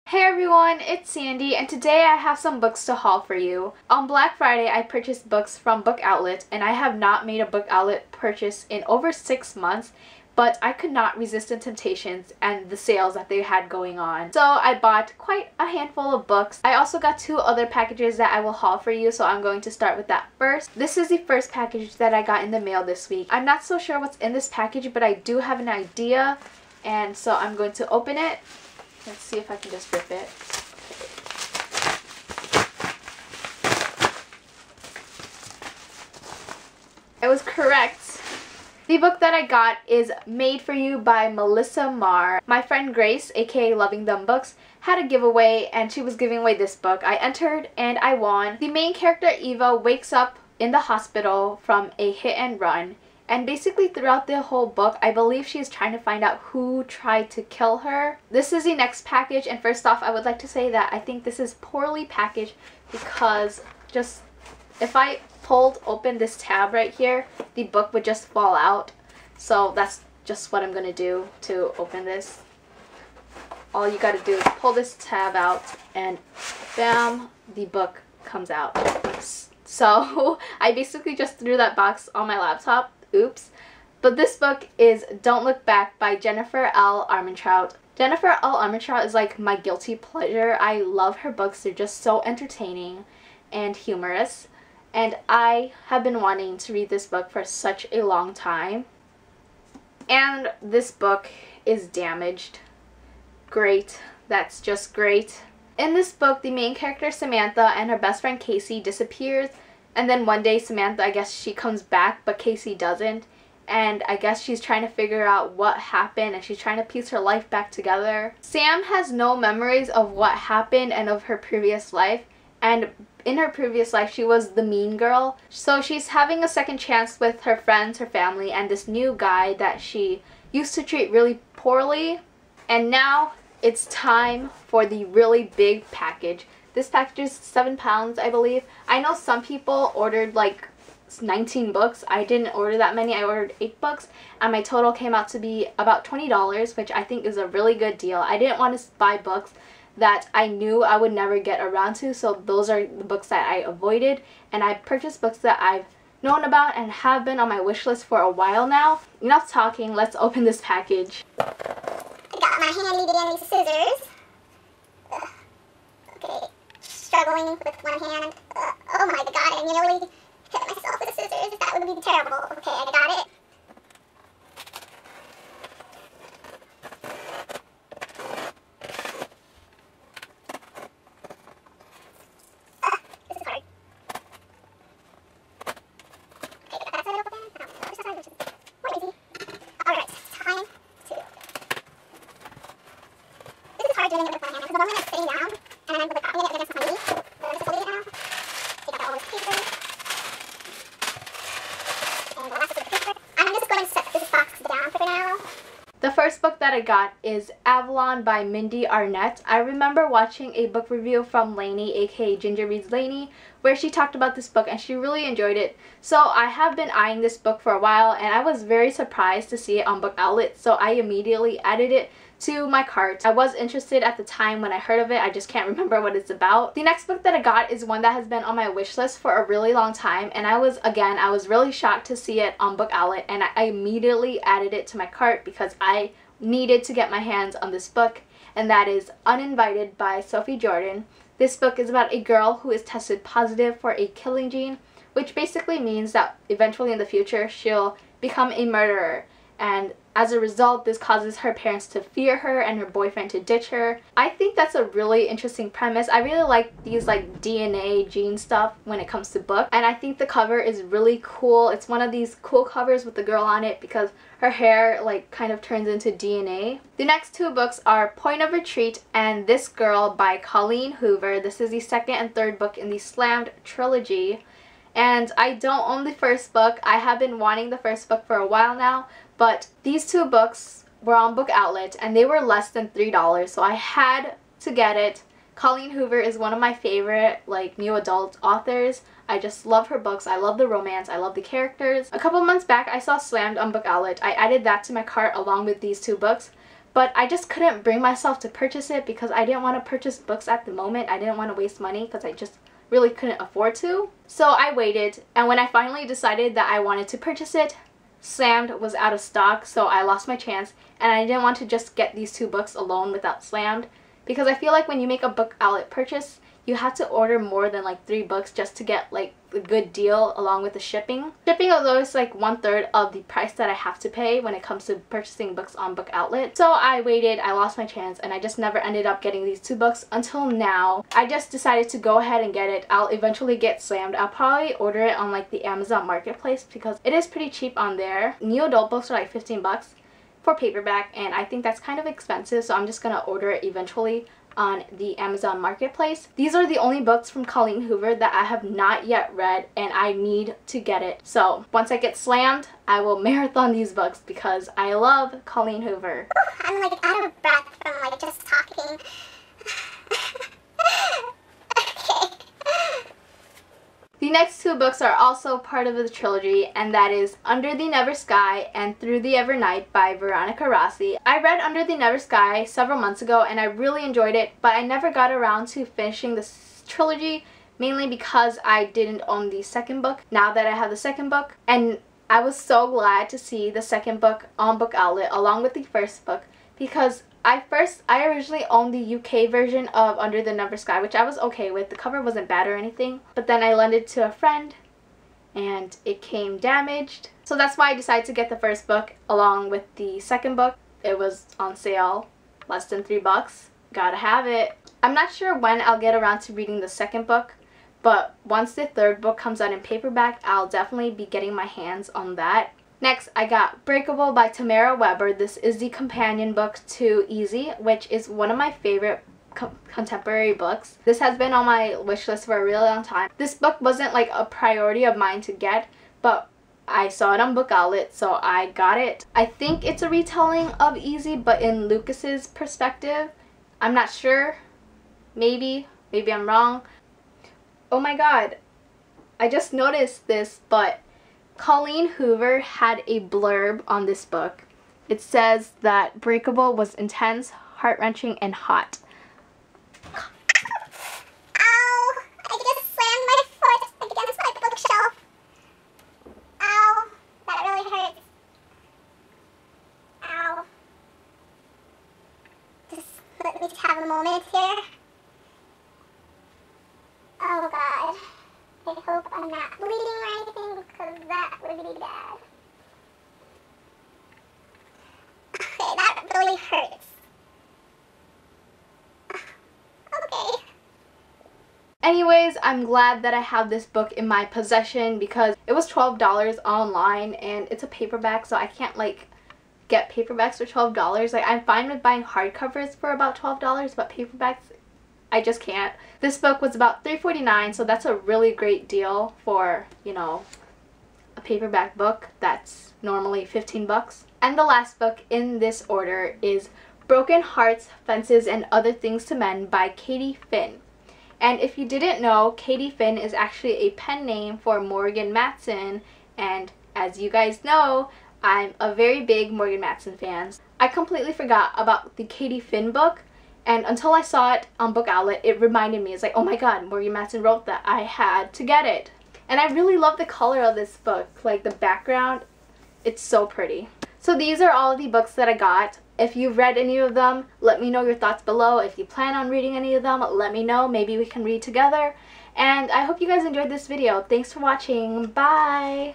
Hey everyone, it's Sandy, and today I have some books to haul for you. On Black Friday, I purchased books from BookOutlet, and I have not made a BookOutlet purchase in over 6 months, but I could not resist the temptations and the sales that they had going on. So I bought quite a handful of books. I also got 2 other packages that I will haul for you, so I'm going to start with that first. This is the first package that I got in the mail this week. I'm not so sure what's in this package, but I do have an idea, and so I'm going to open it. Let's see if I can just rip it. I was correct. The book that I got is Made for You by Melissa Marr. My friend Grace, aka Loving Them Books, had a giveaway and she was giving away this book. I entered and I won. The main character, Eva, wakes up in the hospital from a hit and run. And basically throughout the whole book, I believe she's trying to find out who tried to kill her. This is the next package, and first off, I would like to say that I think this is poorly packaged because just if I pulled open this tab right here, the book would just fall out. So that's just what I'm going to do to open this. All you got to do is pull this tab out and bam, the book comes out. So I basically just threw that box on my laptop. Oops. But this book is Don't Look Back by Jennifer L. Armentrout. Jennifer L. Armentrout is like my guilty pleasure. I love her books. They're just so entertaining and humorous. And I have been wanting to read this book for such a long time. And this book is damaged. Great. That's just great. In this book, the main character Samantha and her best friend Casey disappears. And then one day Samantha, I guess she comes back, but Casey doesn't. And I guess she's trying to figure out what happened and she's trying to piece her life back together. Sam has no memories of what happened and of her previous life. And in her previous life, she was the mean girl. So she's having a second chance with her friends, her family, and this new guy that she used to treat really poorly. And now it's time for the really big package. This package is £7, I believe. I know some people ordered like 19 books. I didn't order that many. I ordered 8 books and my total came out to be about $20, which I think is a really good deal. I didn't want to buy books that I knew I would never get around to, so those are the books that I avoided, and I purchased books that I've known about and have been on my wish list for a while now. Enough talking, let's open this package. I got my handy dandy scissors. Okay. Struggling with one hand. Oh my god, I nearly hit myself with the scissors. That would be terrible. Okay, I got it. This is hard. Okay, got that side open. Now, the other side, which is more easy. Alright, time to... This is hard doing it with one hand because I'm like sitting down and I'm like propping it against my knee. So I'm just holding it now. Take out all this paper. And the last is the paper. I'm just going to set this box down for now. The first book that I got is Avalon by Mindy Arnett. I remember watching a book review from Lainey, aka Ginger Reads Lainey, where she talked about this book and she really enjoyed it. So I have been eyeing this book for a while and I was very surprised to see it on BookOutlet, so I immediately added it to my cart. I was interested at the time when I heard of it. I just can't remember what it's about. The next book that I got is one that has been on my wish list for a really long time, and I was really shocked to see it on BookOutlet, and I immediately added it to my cart because I needed to get my hands on this book, and that is Uninvited by Sophie Jordan. This book is about a girl who is tested positive for a killing gene, which basically means that eventually in the future she'll become a murderer. And as a result, this causes her parents to fear her and her boyfriend to ditch her. I think that's a really interesting premise. I really like these like DNA gene stuff when it comes to books. And I think the cover is really cool. It's one of these cool covers with the girl on it because her hair like kind of turns into DNA. The next 2 books are Point of Retreat and This Girl by Colleen Hoover. This is the second and third book in the Slammed trilogy. And I don't own the first book. I have been wanting the first book for a while now, but these 2 books were on BookOutlet and they were less than $3, so I had to get it. Colleen Hoover is one of my favorite like new adult authors. I just love her books. I love the romance. I love the characters. A couple months back I saw Slammed on BookOutlet. I added that to my cart along with these 2 books. but I just couldn't bring myself to purchase it because I didn't want to purchase books at the moment. I didn't want to waste money because I just really couldn't afford to. So I waited, and when I finally decided that I wanted to purchase it, Slammed was out of stock, so I lost my chance, and I didn't want to just get these two books alone without Slammed, because I feel like when you make a book outlet purchase, you have to order more than like 3 books just to get like a good deal along with the shipping. Shipping is always like 1/3 of the price that I have to pay when it comes to purchasing books on BookOutlet. So I waited, I lost my chance, and I just never ended up getting these 2 books until now. I just decided to go ahead and get it. I'll eventually get Slammed. I'll probably order it on like the Amazon Marketplace because it is pretty cheap on there. New adult books are like 15 bucks for paperback, and I think that's kind of expensive, so I'm just gonna order it eventually on the Amazon Marketplace. These are the only books from Colleen Hoover that I have not yet read, and I need to get it. So once I get Slammed, I will marathon these books because I love Colleen Hoover. I'm like out of breath from like just talking. Okay. The next 2 books are also part of the trilogy, and that is Under the Never Sky and Through the Ever Night by Veronica Rossi. I read Under the Never Sky several months ago and I really enjoyed it, but I never got around to finishing this trilogy, mainly because I didn't own the second book. Now that I have the second book, and I was so glad to see the second book on BookOutlet along with the first book, because I originally owned the UK version of Under the Never Sky, which I was okay with. The cover wasn't bad or anything, but then I lent it to a friend and it came damaged. So that's why I decided to get the first book along with the second book. It was on sale, less than 3 bucks. Gotta have it. I'm not sure when I'll get around to reading the second book, but once the third book comes out in paperback, I'll definitely be getting my hands on that. Next, I got Breakable by Tamara Weber. This is the companion book to Easy, which is one of my favorite contemporary books. This has been on my wish list for a really long time. This book wasn't like a priority of mine to get, but I saw it on BookOutlet, so I got it. I think it's a retelling of Easy, but in Lucas's perspective. I'm not sure. Maybe I'm wrong. Oh my god, I just noticed this, but Colleen Hoover had a blurb on this book. It says that Breakable was intense, heart-wrenching, and hot. Ow! I just slammed my foot against my bookshelf. Ow! That really hurts. Ow. Let me just have a moment here. Oh god. I hope I'm not bleeding or anything because that would be bad. Okay, that really hurts. Okay. Anyways, I'm glad that I have this book in my possession because it was $12 online and it's a paperback, so I can't like get paperbacks for $12. Like, I'm fine with buying hardcovers for about $12, but paperbacks, I just can't. This book was about $3.49, so that's a really great deal for, you know, a paperback book that's normally 15 bucks. And the last book in this order is Broken Hearts, Fences, and Other Things to Mend by Katie Finn. And if you didn't know, Katie Finn is actually a pen name for Morgan Matson, and as you guys know, I'm a very big Morgan Matson fan. I completely forgot about the Katie Finn book, and until I saw it on BookOutlet, it reminded me. It's like, oh my god, Morgan Matson wrote that. I had to get it. And I really love the color of this book. Like, the background, it's so pretty. So these are all the books that I got. If you've read any of them, let me know your thoughts below. If you plan on reading any of them, let me know. Maybe we can read together. And I hope you guys enjoyed this video. Thanks for watching. Bye!